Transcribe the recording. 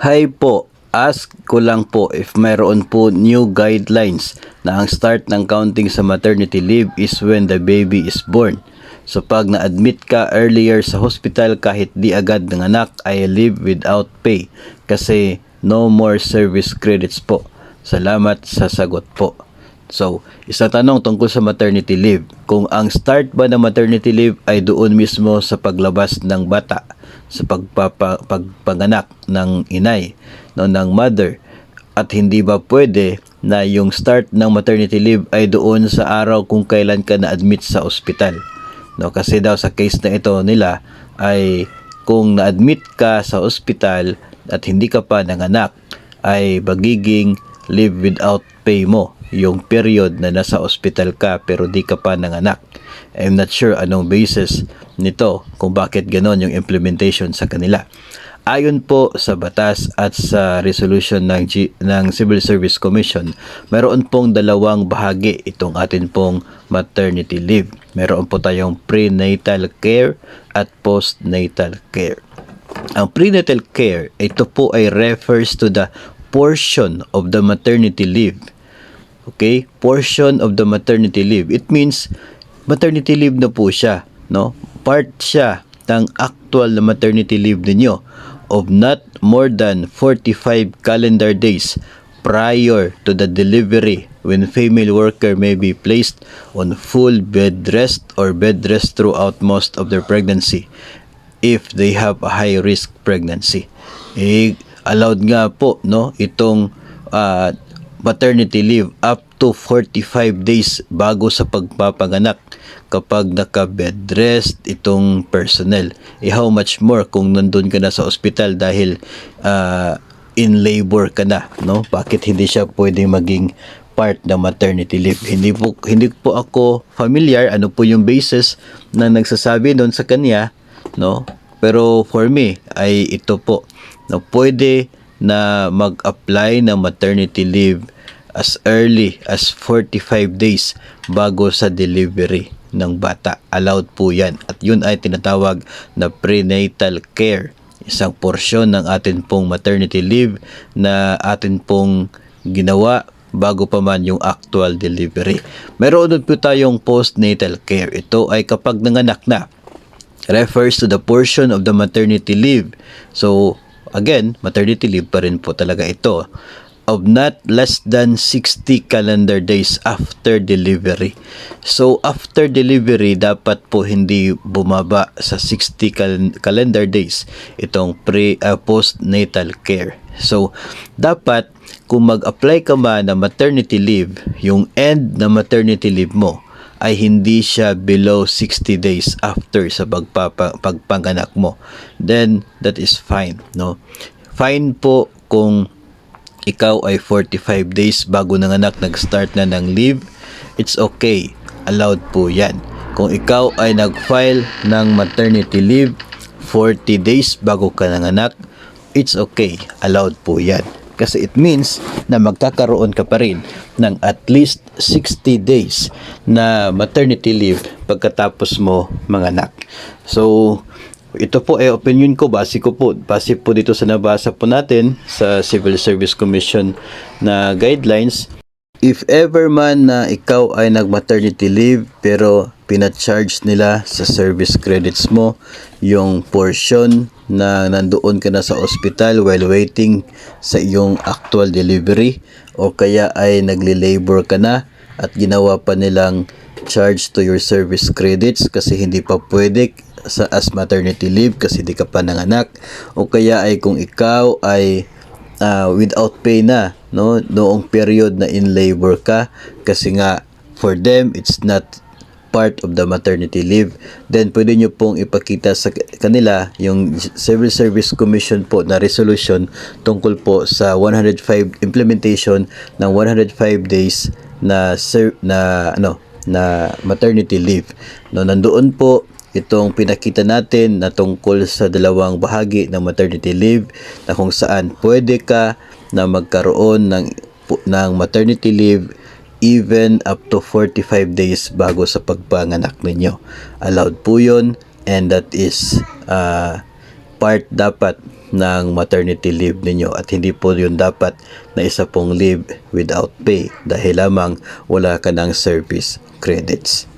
Hi po, ask ko lang po if mayroon po new guidelines na ang start ng counting sa maternity leave is when the baby is born. So pag na-admit ka earlier sa hospital kahit di agad nanganak ay leave without pay kasi no more service credits po. Salamat sa sagot po. So, isang tanong tungkol sa maternity leave. Kung ang start ba ng maternity leave ay doon mismo sa paglabas ng bata, sa pagpanganak ng inay, no, ng mother, at hindi ba pwede na yung start ng maternity leave ay doon sa araw kung kailan ka na-admit sa ospital? No, kasi daw sa case na ito nila ay kung na-admit ka sa ospital at hindi ka pa nanganak ay magiging leave without pay mo yung period na nasa ospital ka pero di ka pa nanganak. I'm not sure anong basis nito kung bakit ganon yung implementation sa kanila. Ayon po sa batas at sa resolution ng Civil Service Commission, mayroon pong dalawang bahagi itong atin pong maternity leave. Mayroon po tayong prenatal care at postnatal care. Ang prenatal care, ito po ay refers to the portion of the maternity leave. Okay? Portion of the maternity leave. It means maternity leave na po siya, no? Part siya ng actual na maternity leave ninyo of not more than 45 calendar days prior to the delivery when female worker may be placed on full bed rest or bed rest throughout most of their pregnancy if they have a high risk pregnancy. Allowed nga po, no, itong maternity leave up to 45 days bago sa pagpapanganak kapag naka-bed rest itong personnel. How much more kung nandun ka na sa ospital dahil in labor ka na, no? Bakit hindi siya pwedeng maging part ng maternity leave? Hindi po ako familiar ano po yung basis na nagsasabi doon sa kanya, no? Pero for me ay ito po, no, pwede na mag-apply ng maternity leave as early as 45 days bago sa delivery ng bata. Allowed po yan. At yun ay tinatawag na prenatal care. Isang porsyon ng atin pong maternity leave na atin pong ginawa bago pa man yung actual delivery. Meron din po tayong postnatal care. Ito ay kapag nanganak na. Refers to the portion of the maternity leave. So, again, maternity leave pa rin po talaga ito of not less than 60 calendar days after delivery. So, after delivery, dapat po hindi bumaba sa 60 calendar days itong postnatal care. So, dapat kung mag-apply ka man ng maternity leave, yung end na maternity leave mo ay hindi siya below 60 days after sa pagpanganak mo. Then, that is fine, no? Fine po kung ikaw ay 45 days bago nanganak nag-start na ng leave, it's okay. Allowed po yan. Kung ikaw ay nag-file ng maternity leave 40 days bago ka nanganak, it's okay. Allowed po yan. Kasi it means na magkakaroon ka pa rin ng at least 60 days na maternity leave pagkatapos mo manganak. So, ito po ay opinion ko, base po dito sa nabasa po natin sa Civil Service Commission na guidelines. If ever man na ikaw ay nag-maternity leave pero pinacharge nila sa service credits mo yung portion na nandoon ka na sa ospital while waiting sa iyong actual delivery o kaya ay nagli-labor ka na at ginawa pa nilang charge to your service credits kasi hindi pa pwede as maternity leave kasi di ka pa nanganak o kaya ay kung ikaw ay without pay na, no, noong period na in labor ka kasi nga for them it's not part of the maternity leave, then pwede nyo pong ipakita sa kanila yung Civil Service Commission po na resolution tungkol po sa 105 implementation ng 105 days na maternity leave, no. Nandoon po itong pinakita natin na tungkol sa dalawang bahagi ng maternity leave na kung saan pwede ka na magkaroon ng maternity leave even up to 45 days bago sa pagpanganak ninyo. Allowed po yun, and that is part dapat ng maternity leave ninyo at hindi po yun dapat na isa pong leave without pay dahil lamang wala ka ng service credits.